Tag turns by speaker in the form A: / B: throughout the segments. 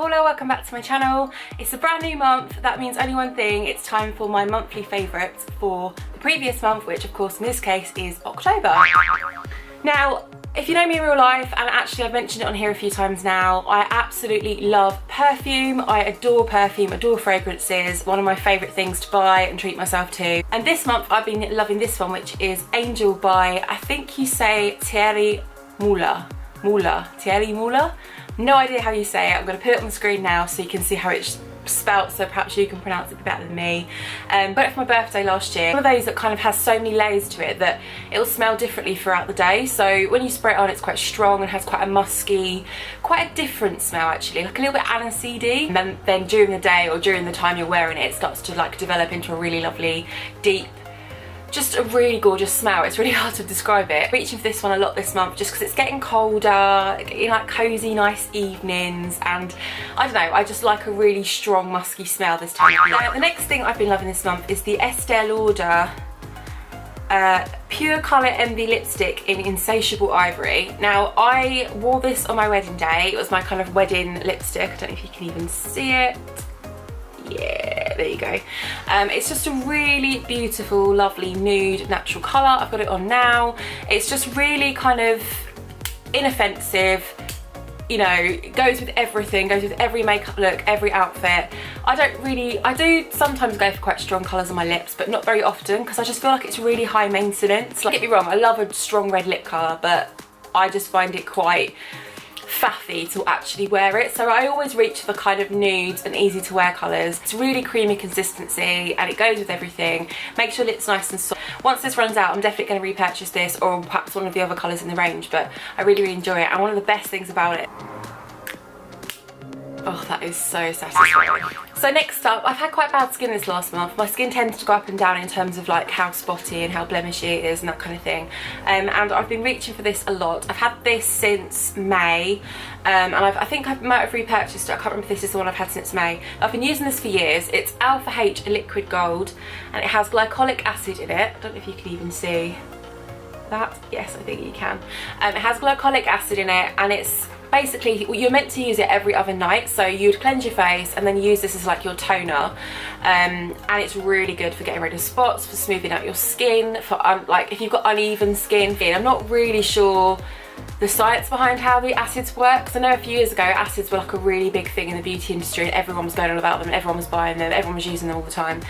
A: Paula, welcome back to my channel. It's a brand new month. That means only one thing. It's time for my monthly favourites for the previous month, which of course in this case is October. Now, if you know me in real life, and actually I've mentioned it on here a few times now, I absolutely love perfume. I adore perfume, adore fragrances. One of my favourite things to buy and treat myself to. And this month I've been loving this one, which is Angel by, I think you say Thierry Mula. Thierry Mula? No idea how you say it. I'm going to put it on the screen now so you can see how it's spelt, so perhaps you can pronounce it better than me. Got it for my birthday last year. One of those that kind of has so many layers to it that it'll smell differently throughout the day. So when you spray it on, it's quite strong and has quite a musky, quite a different smell actually, like a little bit aniseedy. And then during the day or during the time you're wearing it, it starts to like develop into a really lovely, deep, just a really gorgeous smell. It's really hard to describe it. Reaching for this one a lot this month just because it's getting colder, getting like cozy, nice evenings, and I don't know, I just like a really strong, musky smell this time of year. The next thing I've been loving this month is the Estee Lauder Pure Colour Envy lipstick in Insatiable Ivory. Now, I wore this on my wedding day. It was my kind of wedding lipstick. I don't know if you can even see it. Yeah, there you go. It's just a really beautiful, lovely, nude, natural colour. I've got it on now. It's just really kind of inoffensive, you know, goes with everything, goes with every makeup look, every outfit. I do sometimes go for quite strong colours on my lips, but not very often because I just feel like it's really high maintenance. Like, don't get me wrong, I love a strong red lip colour, but I just find it quite faffy to actually wear it, so I always reach for the kind of nudes and easy to wear colours. It's really creamy consistency and it goes with everything, makes your lips nice and soft. Once this runs out, I'm definitely going to repurchase this or perhaps one of the other colours in the range, but I really enjoy it. And one of the best things about it, oh, that is so satisfying. So next up, I've had quite bad skin this last month. My skin tends to go up and down in terms of like how spotty and how blemishy it is and that kind of thing. And I've been reaching for this a lot. I've had this since May, and I think I might have repurchased it. I can't remember if this is the one I've had since May. I've been using this for years. It's Alpha H Liquid Gold, and it has glycolic acid in it. I don't know if you can even see that. Yes, I think you can. It has glycolic acid in it, and it's basically, you're meant to use it every other night, so you'd cleanse your face and then use this as like your toner, and it's really good for getting rid of spots, for smoothing out your skin, for like if you've got uneven skin. I'm not really sure the science behind how the acids work, because I know a few years ago acids were like a really big thing in the beauty industry and everyone was going on about them and everyone was buying them, everyone was using them all the time.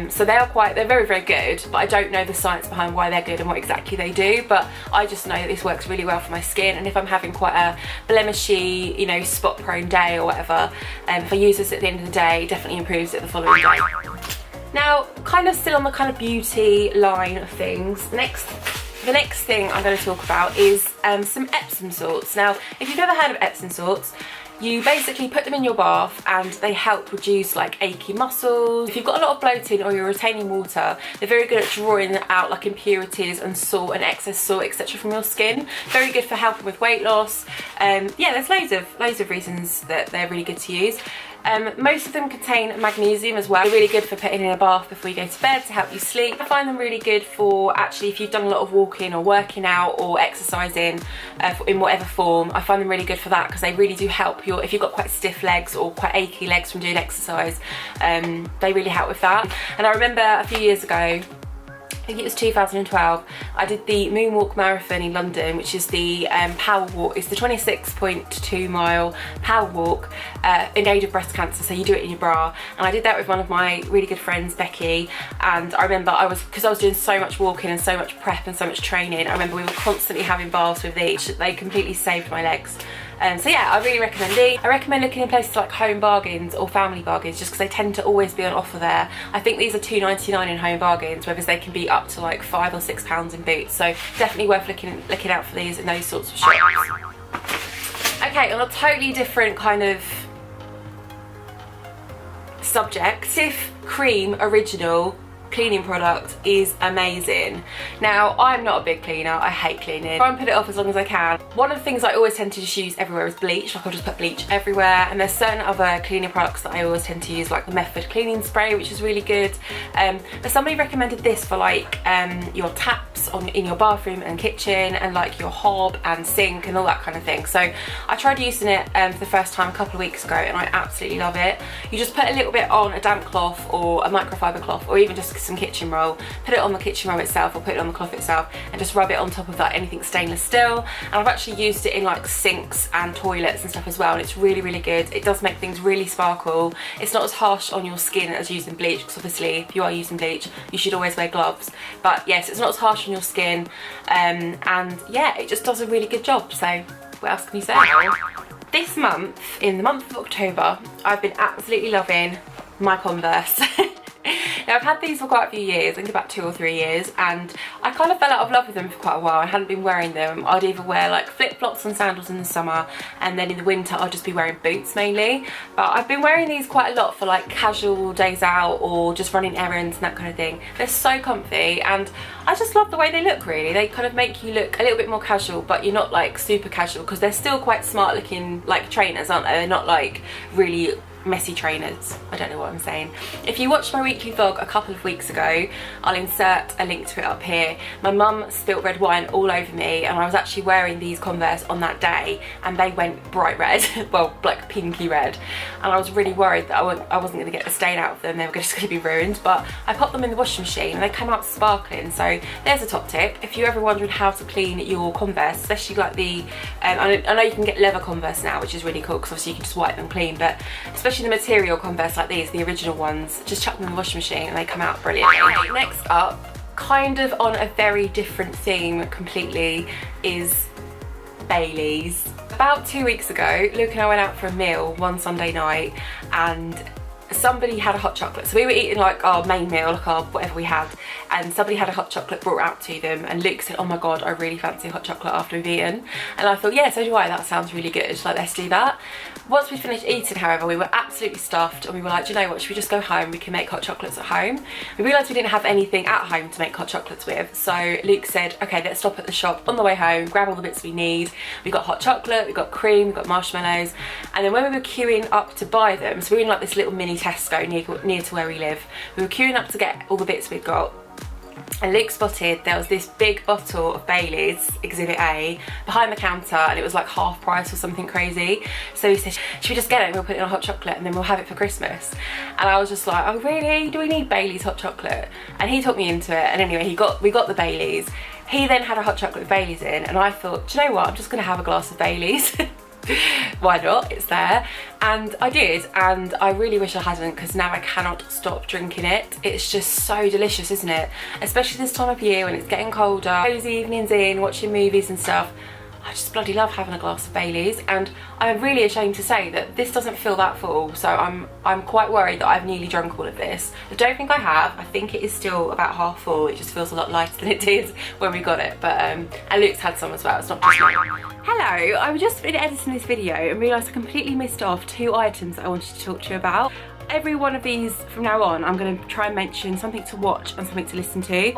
A: So they're very, very good, but I don't know the science behind why they're good and what exactly they do, but I just know that this works really well for my skin, and if I'm having quite a blemishy, you know, spot prone day or whatever, if I use this at the end of the day, it definitely improves it the following day. Now, kind of still on the kind of beauty line of things, the next thing I'm going to talk about is some Epsom salts. Now, if you've never heard of Epsom salts, you basically put them in your bath and they help reduce like achy muscles. If you've got a lot of bloating or you're retaining water, they're very good at drawing out like impurities and salt and excess salt, etc. from your skin. Very good for helping with weight loss. Yeah, there's loads of reasons that they're really good to use. Most of them contain magnesium as well. They're really good for putting in a bath before you go to bed to help you sleep. I find them really good for actually if you've done a lot of walking or working out or exercising in whatever form. I find them really good for that because they really do help if you've got quite stiff legs or quite achy legs from doing exercise. They really help with that. And I remember a few years ago, I think it was 2012, I did the Moonwalk Marathon in London, which is the power walk. It's the 26.2 mile power walk in aid of breast cancer, so you do it in your bra. And I did that with one of my really good friends, Becky, and I remember because I was doing so much walking and so much prep and so much training, I remember we were constantly having baths with these. They completely saved my legs. So yeah, I really recommend these. I recommend looking in places like Home Bargains or Family Bargains just because they tend to always be on offer there. I think these are £2.99 in Home Bargains, whereas they can be up to like £5 or £6 in Boots. So definitely worth looking out for these in those sorts of shops. Okay, on a totally different kind of subject, Sif Cream Original cleaning product is amazing. Now, I'm not a big cleaner, I hate cleaning. I try and put it off as long as I can. One of the things I always tend to just use everywhere is bleach. Like, I'll just put bleach everywhere, and there's certain other cleaning products that I always tend to use, like the Method cleaning spray, which is really good. But somebody recommended this for like your taps in your bathroom and kitchen, and like your hob and sink and all that kind of thing. So I tried using it for the first time a couple of weeks ago, and I absolutely love it. You just put a little bit on a damp cloth or a microfiber cloth, or even just some kitchen roll, put it on the kitchen roll itself or put it on the cloth itself, and just rub it on top of that anything stainless steel. And I've actually used it in like sinks and toilets and stuff as well, and it's really, really good. It does make things really sparkle. It's not as harsh on your skin as using bleach, because obviously if you are using bleach you should always wear gloves, but yes, it's not as harsh on your skin, and yeah, it just does a really good job. So what else can you say? This month, in the month of October, I've been absolutely loving my Converse. Now, I've had these for quite a few years, I think about 2 or 3 years, and I kind of fell out of love with them for quite a while. I hadn't been wearing them. I'd either wear like flip-flops and sandals in the summer, and then in the winter I'd just be wearing boots mainly. But I've been wearing these quite a lot for like casual days out or just running errands and that kind of thing. They're so comfy, and I just love the way they look, really. They kind of make you look a little bit more casual, but you're not like super casual, because they're still quite smart looking like trainers, aren't they? They're not like really messy trainers. I don't know what I'm saying. If you watched my weekly vlog a couple of weeks ago, I'll insert a link to it up here. My mum spilt red wine all over me, and I was actually wearing these Converse on that day, and they went bright red, well, like pinky red, and I was really worried that I wasn't going to get the stain out of them. They were just going to be ruined, but I popped them in the washing machine and they came out sparkling. So there's a top tip. If you're ever wondering how to clean your Converse, especially like the I know you can get leather Converse now, which is really cool, because obviously you can just wipe them clean, but especially the material Converse like these, the original ones, just chuck them in the washing machine and they come out brilliantly. Next up, kind of on a very different theme completely, is Baileys. About 2 weeks ago, Luke and I went out for a meal one Sunday night, and somebody had a hot chocolate. So we were eating like our main meal, like our whatever we had, and somebody had a hot chocolate brought out to them, and Luke said, oh my god, I really fancy a hot chocolate after we've eaten. And I thought, yeah, so do I, that sounds really good, like let's do that. Once we finished eating, however, we were absolutely stuffed, and we were like, do you know what, should we just go home? We can make hot chocolates at home. We realised we didn't have anything at home to make hot chocolates with, so Luke said, okay, let's stop at the shop on the way home, grab all the bits we need. We got hot chocolate, we got cream, we got marshmallows, and then when we were queuing up to buy them, so we were in like this little mini Tesco near to where we live, we were queuing up to get all the bits we'd got, and Luke spotted there was this big bottle of Baileys, Exhibit A, behind the counter, and it was like half price or something crazy. So he said, should we just get it and we'll put it in a hot chocolate and then we'll have it for Christmas? And I was just like, oh really? Do we need Baileys hot chocolate? And he took me into it, and anyway, we got the Baileys. He then had a hot chocolate with Baileys in, and I thought, do you know what, I'm just gonna have a glass of Baileys. Why not, it's there. And I did, and I really wish I hadn't, because now I cannot stop drinking it. It's just so delicious, isn't it? Especially this time of year when it's getting colder, those evenings in, watching movies and stuff. I just bloody love having a glass of Baileys, and I'm really ashamed to say that this doesn't feel that full, so I'm quite worried that I've nearly drunk all of this. I don't think I have. I think it is still about half full. It just feels a lot lighter than it did when we got it, but and Luke's had some as well, it's not just me. Hello, I've just been editing this video and realised I completely missed off 2 items that I wanted to talk to you about. Every one of these from now on, I'm going to try and mention something to watch and something to listen to.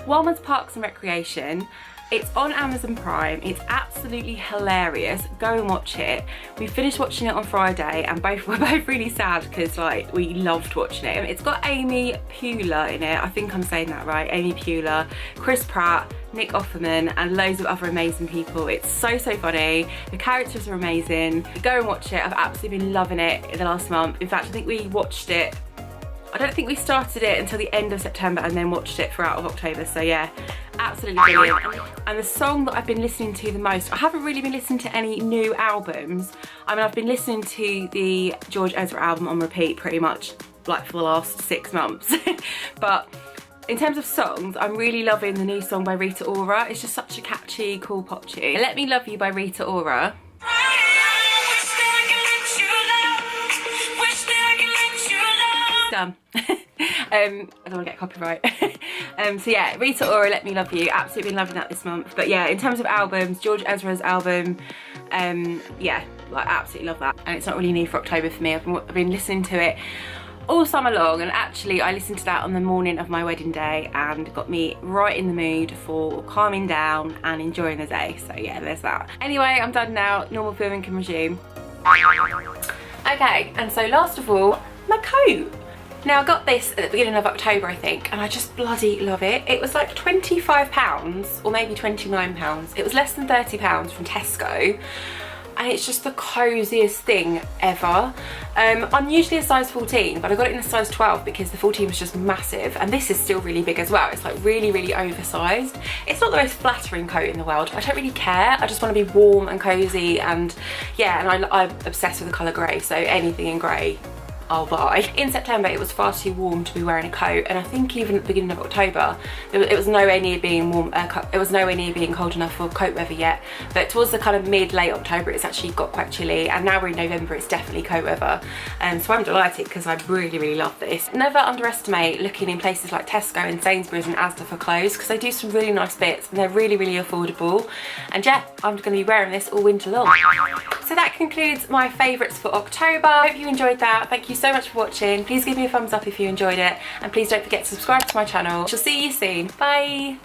A: Wildman's Parks and Recreation. It's on Amazon Prime. It's absolutely hilarious. Go and watch it. We finished watching it on Friday, and we're both really sad because like we loved watching it. It's got Amy Poehler in it. I think I'm saying that right. Amy Poehler, Chris Pratt, Nick Offerman, and loads of other amazing people. It's so funny. The characters are amazing. Go and watch it. I've absolutely been loving it in the last month. In fact, I think we watched it, I don't think we started it until the end of September and then watched it throughout of October, so yeah, absolutely brilliant. And the song that I've been listening to the most, I haven't really been listening to any new albums. I mean, I've been listening to the George Ezra album on repeat pretty much like for the last 6 months. But in terms of songs, I'm really loving the new song by Rita Ora. It's just such a catchy, cool pop tune. Let Me Love You by Rita Ora. Done. I don't want to get copyright. So yeah, Rita Ora, Let Me Love You. Absolutely been loving that this month. But yeah, in terms of albums, George Ezra's album, yeah, like absolutely love that. And it's not really new for October for me. I've been listening to it all summer long, and actually I listened to that on the morning of my wedding day and got me right in the mood for calming down and enjoying the day. So yeah, there's that. Anyway, I'm done now, normal filming can resume. Okay, and so last of all, my coat. Now I got this at the beginning of October, I think, and I just bloody love it. It was like £25 or maybe £29. It was less than £30 from Tesco. And it's just the coziest thing ever. I'm usually a size 14, but I got it in a size 12 because the 14 was just massive, and this is still really big as well. It's like really, really oversized. It's not the most flattering coat in the world. I don't really care. I just want to be warm and cozy, and yeah, and I'm obsessed with the colour grey, so anything in grey I'll buy. In September it was far too warm to be wearing a coat, and I think even at the beginning of October it was nowhere near being warm. It was nowhere near being cold enough for coat weather yet, but towards the kind of mid-late October it's actually got quite chilly, and now we're in November, it's definitely coat weather, and so I'm delighted because I really, really love this. Never underestimate looking in places like Tesco and Sainsbury's and Asda for clothes, because they do some really nice bits and they're really, really affordable. And yeah, I'm going to be wearing this all winter long. So that concludes my favourites for October. I hope you enjoyed that. Thank you so much for watching. Please give me a thumbs up if you enjoyed it, and please don't forget to subscribe to my channel. I'll see you soon. Bye.